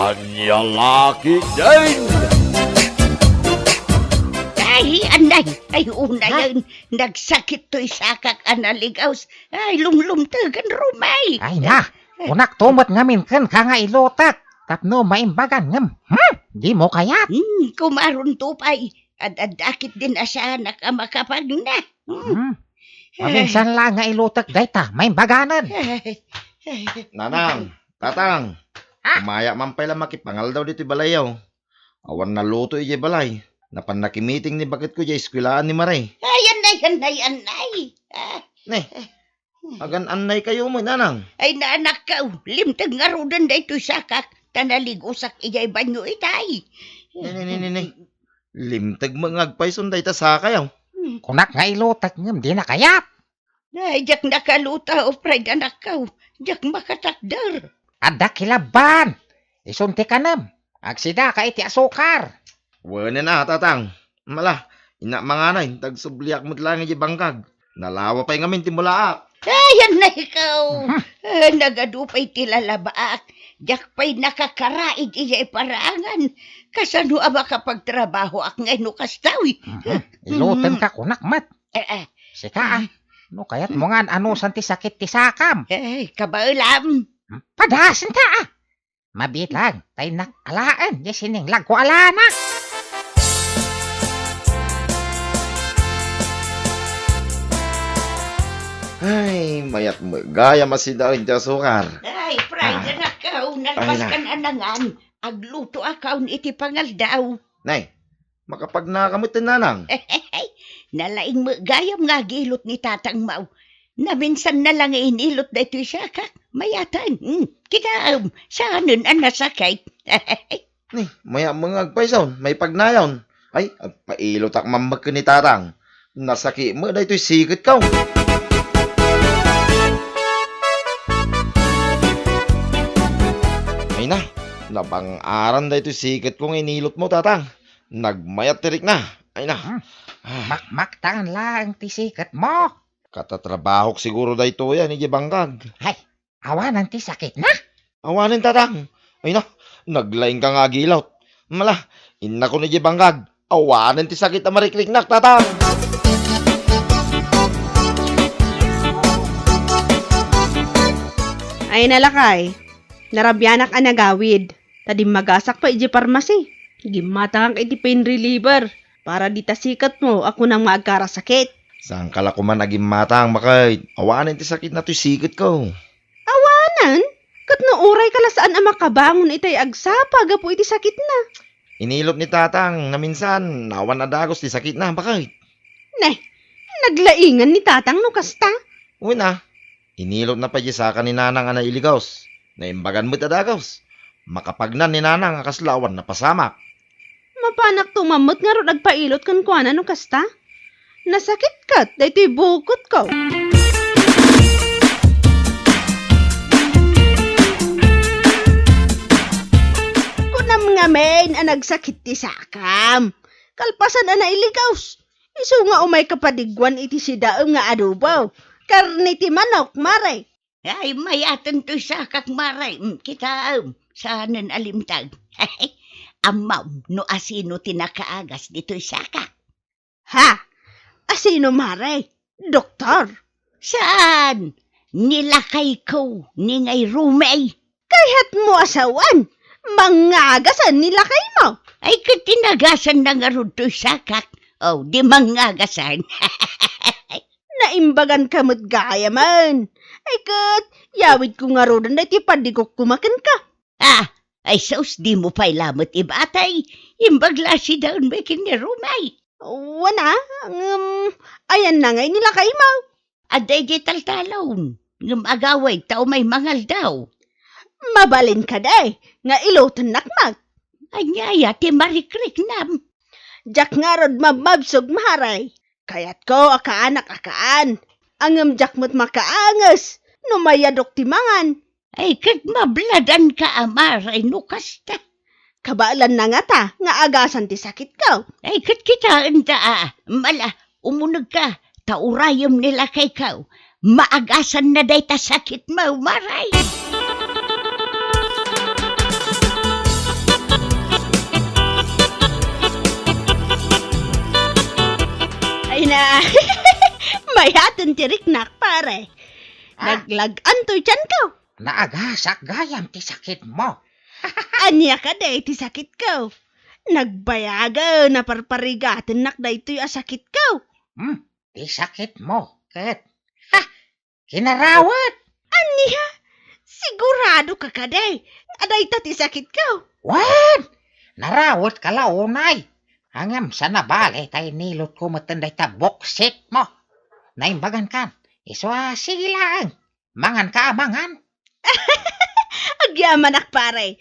Kanya laki din! Ay, anay! Ay, una yun. Nagsakit to'y sakak analigaws. Ay, lumlumtagan rumay. Ay na, unak tumot ngamin kan ka nga ilotak. Tapno maimbagan ngam. Di mo kayat. Kumaron tupay. Adakit din asa nakamakapag na. Maminsan lang nga ilotak dayta, maimbaganan. Nanang, tatang. Umaya man pala makipangal daw dito balayaw. Awan na luto ije balay. Napan nakimiting ni bakit ko jay eskwilaan ni Maray. Ay, anay. Ne, agan anay kayo mo, nanang. Ay, naanak ka. Limtag nga rodan da ito'y sakak. Tanaligusak iyay banyo itay. Ne. Limtag mangagpay sunday ta sa kayaw. Kunak nga ilotak ngam, di na kayat. Ay, jak nakaluta o pride anak ka. Jak makatakdar. Ada kilaban. Isunti ka nam. Agsida ka iti asukar. Wala na, tatang. Mala, ina mga nay, tagsubliak mo't lang ije bangkag. Nalawa pa'y ngamin timulaak. Ay, anay ikaw. Nagadupay tilalabaak. Jak pa'y nakakaraid iyay parangan. Kasano ang makapagtrabaho ak ngay no kastawi. Ilutan ka kunak mat. Sika no kayat mo nga ano santi sakit ti sakam. Ay, kabailam. Padasin ta Mabit lang, tay nakalaan. Di sining lagko alana. Ay, mayat mo. Gaya masida rin sa sukar. Ay, pride anak ka. Nalpas Ay, ka na nangan. Agluto akaw iti pangal daw. Nay, makapag nakamit na nanang. Nalaing gayam nga gilot ni Tatang Mau. Na minsan na lang inilot na ito'y sakak. Mayatan. Kita, saanin ang nasakay. Ni, maya mga agpaysaw, may pagnayon. Ay, pailo tak mambag ka ni tatang. Nasaki mo na ito'y sikit ka. Ay na, labang-aran da ito'y sikit kong inilot mo, tatang. Nagmayat tirik na. Ay na. Makmaktangan lang ti sikat mo. Katatrabaho siguro da ito yan, ije bangkag. Hay, awanan ti sakit na. Awanin, tatang. Ay na, naglaing ka nga gilot. Mala, ina ko na ije bangkag. Awanin ti sakit na marikliknak, tatang. Ay nalakay, narabyanak ang nagawid. Tadi magasak pa iji parmasi. Gimatang iti pain reliever. Para di tasikat mo, ako nang maagkara sakit. Saan kala ko man naging matang, makay. Awanin ti sakit na to'y sikit ko. Awanan? Kat nauray ka la saan ang makabangon itay agsapa, gapo iti sakit na. Inilot ni tatang na minsan, nawan na dagos ti sakit na, bakit? Neh, naglaingan ni tatang no kasta. Uy na, inilot na pa sa ni nanang ana iligos. Naimbagan mo tadagos. Makapagnan ni nanang akaslawan na pasamak. Mapanak tumamot nga ron agpailot kan kuana no kasta. Nasakit kat, dahito'y bukot ko. Kunam nga men, ang nagsakit ti sakam. Kalpasan na nailigaws. Iso nga umay kapadigwan iti si daom nga adobo. Karni ti manok, mare. Ay, mayatan to'y sakak maray. Kita, saanin alimtag. Amaw, no asino tinakaagas dito'y sakak. Ha? Asino mare? Doktor? Saan? Nilakay ko ni ngay rumay. Kaya't mo asawan. Mangagasan nilakay mo. Ay, katinagasan na nga ron to'y sakak. Oh, di mangagasan. Naimbagan ka mo't gaya man. Ay kat, yawid ko nga ron na iti padigok kumakan ka. Ay saus di mo pa'y lamot ibatay. Imbagla si daon may kinirumay. Wana, ayan na ngay nilakay mo. Aday di taltalon. Ngam agaway tao may mangal daw. Mabalin ka day, nga ilotan nakmak. Anyaya ti marikrik nam. Jak nga rod mabmabsog maharay. Kayat ko akaanak-akaan. Angam jak mo't makaangas. Numayadok timangan. Ay kat mabladan ka amaray no kasta. Kabaalan na nga ta, nga agasan ti sakit ko. Ay kat kitaan ta Mala, umunag ka. Taurayom nila kay kaw. Maagasan na day ta sakit mo, maray. agasan tirik nak, pare. Naglagan to'y tiyan ko. Naagasak gayam ti sakit mo. Anya ka day ti sakit ko. Nagbayaga na parparigatan nak day to'y asakit ko. Ti sakit mo, ket. Ha! Kinarawat! Anya? Sigurado ka kaday. Aday ta ti sakit ko. Wan! Narawat ka launay. Hangam sa nabali tayo nilot ko matanday ta boksit mo. Naimbagan kan. Iswa sige lang. Mangan ka mangan. Agyaman ak pare.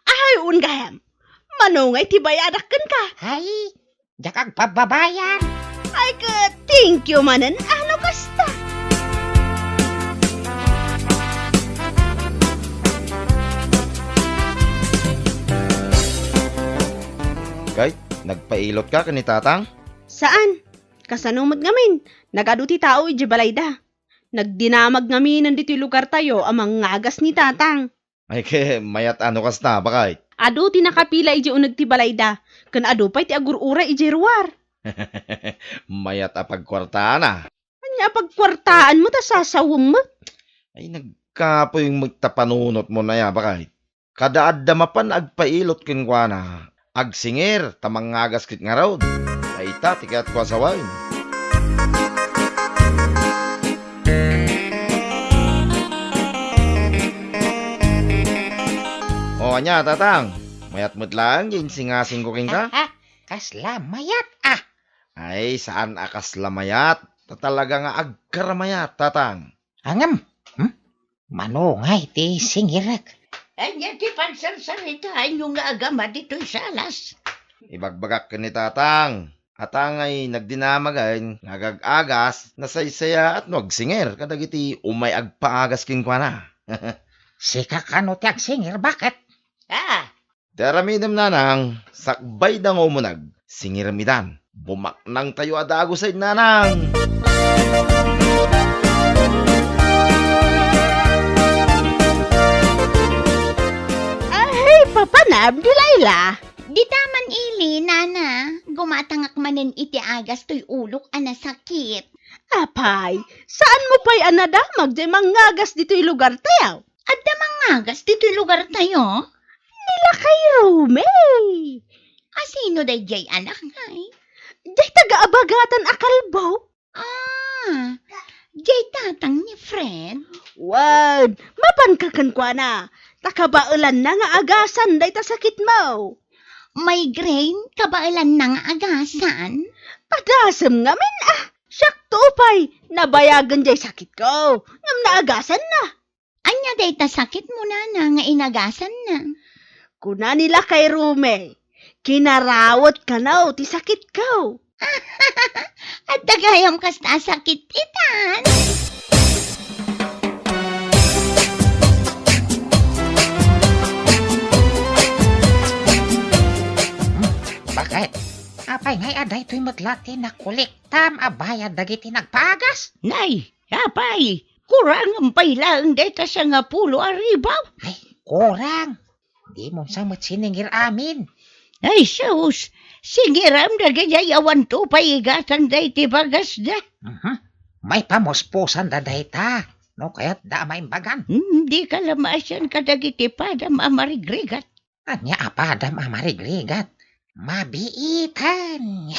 Ay ungayam. Manungay ti bayadak kan ka. Hay, jakag pababayan. Ay ka, thank you manan. Ano kasta? Kay, nagpailot ka kani tatang? Saan? Kasanumot ngamin. Nagaduti tao iji balayda. Nagdinamag ngamin nandito lugar tayo amang ngagas ni tatang. Ay ke, mayat ano kas na, bakay? Ado ti nakapila iji unag ti balayda. Kan ado pa'y ti agurura iji ruwar. Mayat apagkwartaan na. Anya pagkwartaan mo ta sasawam mo. Ay nagkapoy yung magtapanunot mo na ya, bakay? Kadaad damapan agpailot kinkwana. Agsingir, tamang ngagas kit nga raw. Ay ta, tikat ko asawain. O anya, tatang. Mayat mo't lang, yung singasing ko king ka. Kasla mayat Ay, saan akas lamayat? Talaga nga agkaramayat, tatang. Hangam. Manungay ti singirak. Anya ti pagsarsaritaan yung nga agama dito'y salas. Ibagbagak ka ni tatang. Atang ay nagdinamagay, nagagagas, nasaysaya at nagsingir. Kadagiti umay agpaagas king kwa na. Sika kano ti agsingir, bakit? Teramidam nanang, sakbay dango mo singiramidan. Bumaknang tayo adago sa nanang. Ay, papanab, di Layla. Di taman ili, nana. Gumatangak manen iti agas to'y ulok ana sakit. Apay, saan mo pa'y anadamag di mangagas dito'y lugar tayo? Adda mangagas dito'y lugar tayo. Nila kay Rome. Asino day jay anak ngay? Di taga-abagatan akalbaw. Jay tatang ni Fred. Wan, mapankakan kwa na. Takabailan na nga agasan day ta sakit mo. Migraine, kabailan na nga agasan. Padasam ngamin Siyak tupay, nabayagan jay sakit ko. Ngam naagasan na. Anya day ta sakit mo na nga inagasan na. Kuna nila kay Rume, kinarawat ka na ti sakit ko. At dagayam kas na sakit itan. Bakit? Apay ngay aday to'y matlati na kuliktam abayad dagiti nagpagas. Nay, apay, kurang ang pailang deta sa nga pulo aribaw. Ay, kurang. Di mo sa matsiningir amin. Ay, sus, singiram na gayayawan to paigatan day ti bagas da. May pamuspusan da dayta. No kaya't da maimbagan. Di ka lamasan kadagiti padam amarigrigat. Anya apadam amarigrigat. Mabiitan.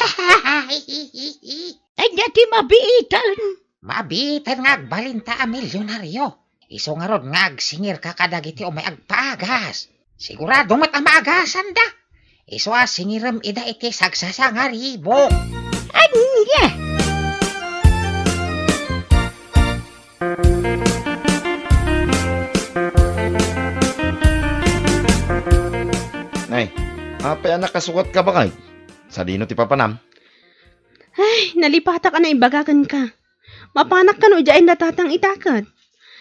Anya ti mabiitan. Mabiitan nga agbalinta a milyonaryo. Iso nga rod nga agsingir ka kadagiti o may agpaagas. Sigurado mat ang maagasan da. Iso singiram ida iti sagsasa nga ribo. Anya? Nay, apay anak kasukat ka ba kay? Sa dino ti papanam? Ay, nalipata ka na imbagakan ka. Mapanak ka no dyain na tatang itakat.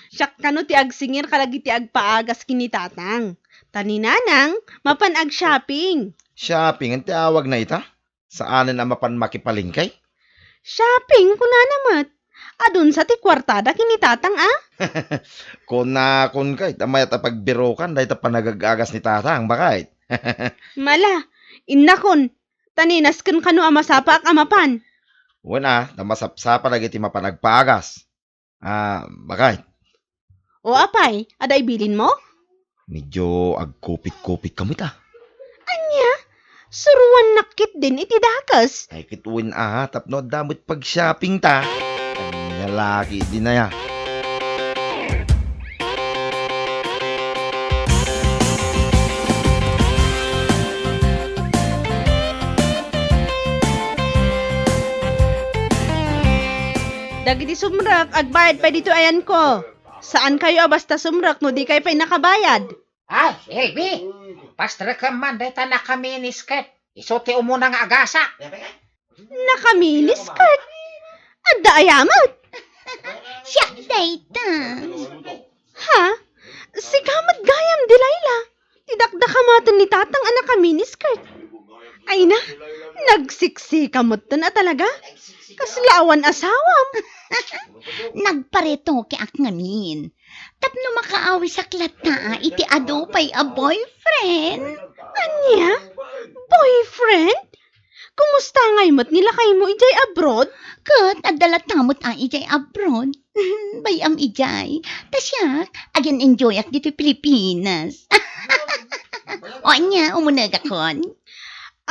Siyak ka no ti agsingir kalagi ti agpaagas kini tatang. Taninanang, mapan ag-shopping. Shopping ang tiawag na ita? Saanin na mapan makipalingkay? Shopping, kuna namat. Adun sa ti kwartada kini tatang Kun kay, tamayat apagbirokan dahil panagagagas ni tatang, bakit? Mala, innakon. Taninas kan kano amasapak amapan. Una, namasapsapa na iti mapanagpagas. Bakit? O apay, aday bilin mo? Medyo agkupit-kupit kami ta. Anya, suruan nakit din iti dakas. Ay kituwin tapno damot pag-shopping ta. Kanya laki din na ya. Dagiti sumrak, agbayad pa dito ayan ko. Saan kayo basta sumrak no di kayo pa'y nakabayad? Ay, Elby, pastra ka man, dahil na kami ni Skirt. Isuti umuna nga agasa. Nakaminis skirt. Adda ayamat. Siya, dayta. Ha? Si kamat gayam di Layla. Tidakdakamatan ni tatang anak kaminis skirt. Ay na, nagsiksikamot na talaga. Kaslawan asawam. Nagpareto ki ak ngamin. Tapno makaawi sa klata, iti ado pa'y a boyfriend. Anya? Boyfriend? Kumusta ngaymot nila kay mo ijay abroad? Kat, adalatamot ijay abroad. Bayam ijay. Tasyak, agyan enjoy ak dito Pilipinas. O anya, umunag akon.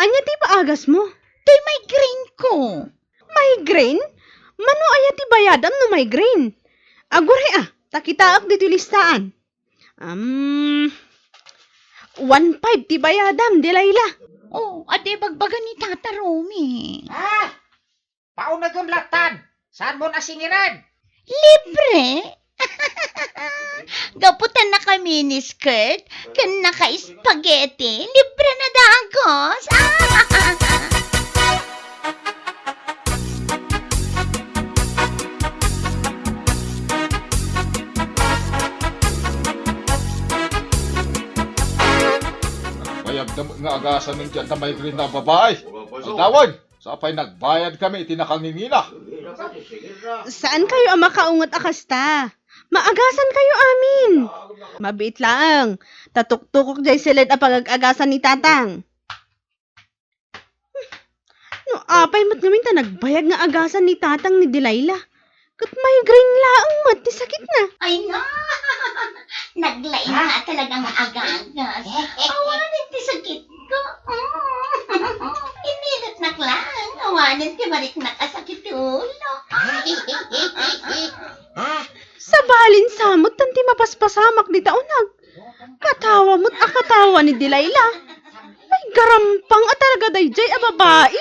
Anya ti paagas mo? To'y migraine ko. Migraine? Mano aya ti bayadam no migraine? Agure takitaak dito listaan. 1.5 ti bayadam di Layla. Oh, ade bagbaga ni Tata Romy. Paunagamlatan. Saan mo nasingiran? Libre? Gaputan na kami ni skirt, kan naka-spaghetti, libre na dagos. Bayag nga agasan ng dyan na may green na babae. Ang dawag, sa apay nagbayad kami, itinakangingina. Saan kayo ang makaungot akasta? Maagasan kayo amin. Mabit lang. Tatuktukok jay silid ang pagagasan ni tatang. No, apay mat ngamin ta nagbayag nga agasan ni tatang ni Delilah. Kat migraine laang mat, ti sakit na. Ay na, naglain nga talagang agagas. Awanin ti sakit ko. Iminit na lang, awanin ti marik nakasakit ulo. Sa balin samot, tanti mapaspasamak di taunag. Katawa mo't akatawa ni Delilah. Ay garampang at talaga dayjay a babae.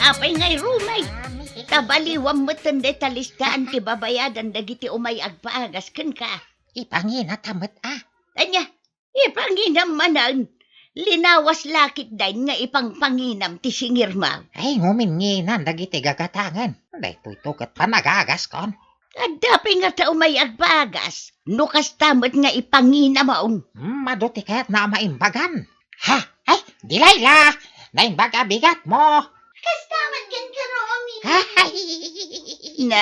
Apay ngay rumay. Tabaliwam mo tunde talistaan ti babayadan dagiti umay agpaagas ken ka. Ipangina tamat Anya, ipanginam manan. Linawas lakit dain nga ipangpanginam ti singirma. Ay, nguminginan, dagiti gagatangan. Dahil tukat panagagas kon. Adapay nga ta umay agpaagas. Nukas tamot nga ipanginam maun. Maduti kaya't na maimbagan. Ha? Ay, di Layla! Naimbaga bigat mo! Kastaman kan ka, Romy. Ay! Na,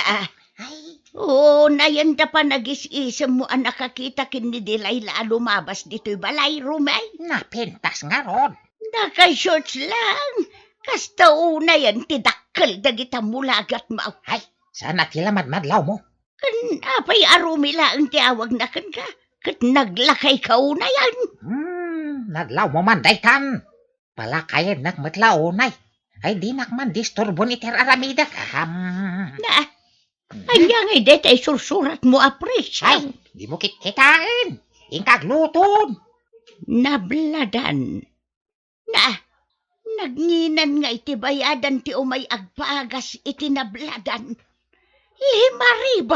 Ay! oo, nayanda pa nagis-isam mo ang nakakita kin ni Delilah lumabas dito'y balay, rumay. Napintas nga ron. Naka-shorts lang. Kasta una yan, tidakkel dagita mulagat mo. Ay, sana tila madmadlaw mo. Kan apay arumila ang tiawag na kan ka. Kat naglakay ka una yan. Nadlaw mo man daytan. Palakayan nagmadlaw unay. Ay di nakman disturbo ni Ter Aramida ka. Na, hanyang idet ay sursurat mo apres. Ay, di mo kikitain. Ingkagluton. Nabladan. Na, nagnginan nga iti bayadan ti umay agpagas iti nabladan. 5,000.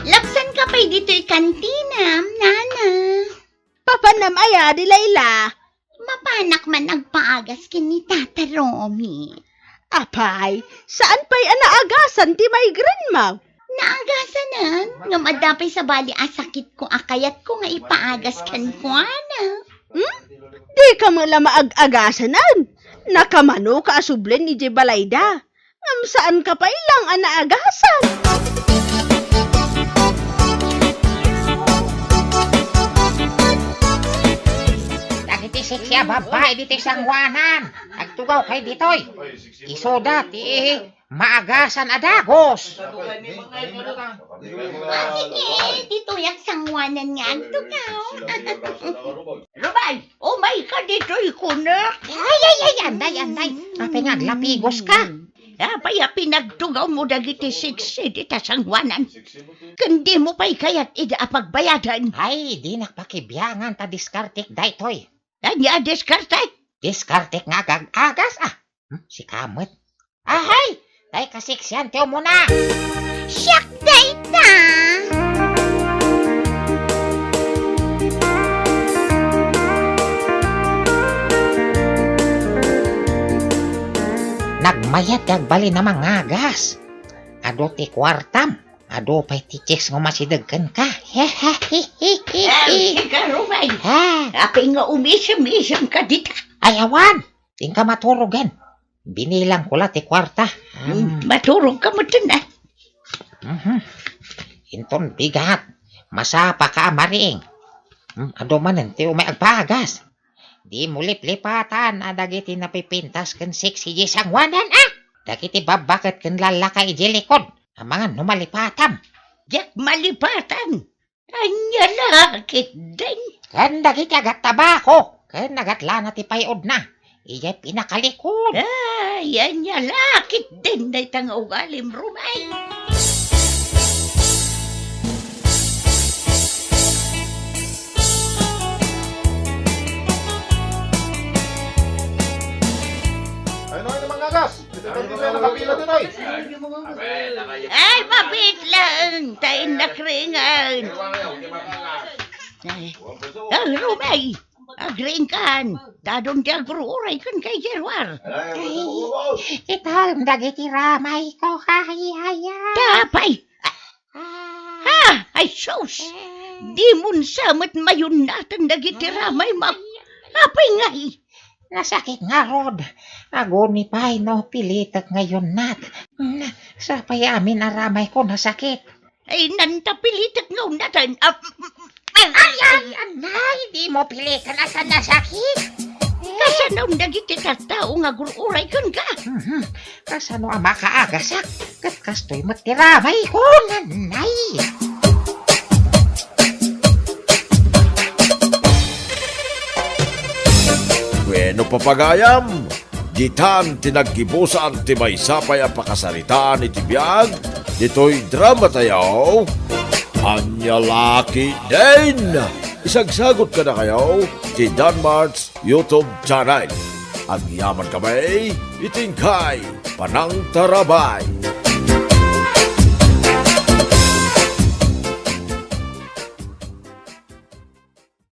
Lapsan ka pa'y dito'y kantina, nana. Papanam aya di Layla. Mapanak man nagpaagas kin ni Tata Romy. Apay, saan pa'y anaagasan ti migraine mo? Naagasanan, nga madapay sa bali asakit ko akayat ko nga ipaagas kan ko, ana. Di ka mala maag-agasanan. Nakamano ka asublin ije balayda. Ngam saan ka pa ilang anaagasan? Dagiti siksya babae diti sangwanan. Agtugaw kay ditoy. Isoda ti maagasan adagos. Dito yung sangwanan nga ang tugaw. Rumay, umay ka dito'y kunak. Ay, anday. Apay nga lapigos ka. Apay pinagtugaw mo dagiti siksi dita sangwanan. Kundi mo pa'y kayat ida apagbayadan. Ay, di nakpakibiyangan ta diskartik daytoy. Anya diskartay. Diskartik nga agas si Kamot. Ahay, tay kasiksyan tiyo mo na. Siyak dayta! Nagmayat kagbali na mga gas. Ado ti kwartam. Ado pa'y ti chicks nga masidagkan ka. Sige, Rumay. Ha? Apay nga umisam-isam ka dita. Ayawan. Ting ka maturugan. Binilang ko la ti kwarta. Maturog ka mo na. Inton bigat. Masapa ka maring. Ado manen ti umay agpagas. Di mo lip-lipatan dagiti napipintas kan siksi sangwanan Dagiti babakat kan lalakay likod. Ang mga numalipatam. Jak malipatan. Anya lakit din. Kan dagiti agat tabako. Kan nagatla na ti payod na. Iya'y pinakalikod. Yan niya lakit din na itang ugalim, Rumay. Ano mga agas? Dito nakapila din oy. Ay, mabit lang. Tayo nakringan. Rumay. Agringkan. Dadong diagruray kan kay Jerwar. Ital dagiti ramay ko kahihaya. Tapay. Ay sus. Di mun samat mayon natin dagiti ramay apay nga Nasakit nga rod. Aguni pa'y no pilitat ngayon nat. Sa payamin na ramay ko nasakit. Ay nantapilitat nga natin. Anay, di mo pilitan asa nasakit. Kasanaw dagiti tattao nga gururay kan ka. Kasano ang makaagasak. Kat kastoy matiramay ko nanay. Bueno papagayam, ditan tinagkibusan ti may sapay ang pakasaritaan iti biyag, dito'y drama tayo. Anya laki din! Isagsagot ka na kayo ti Danmart's YouTube channel. Ang yaman kamay, itingkay, panang tarabay.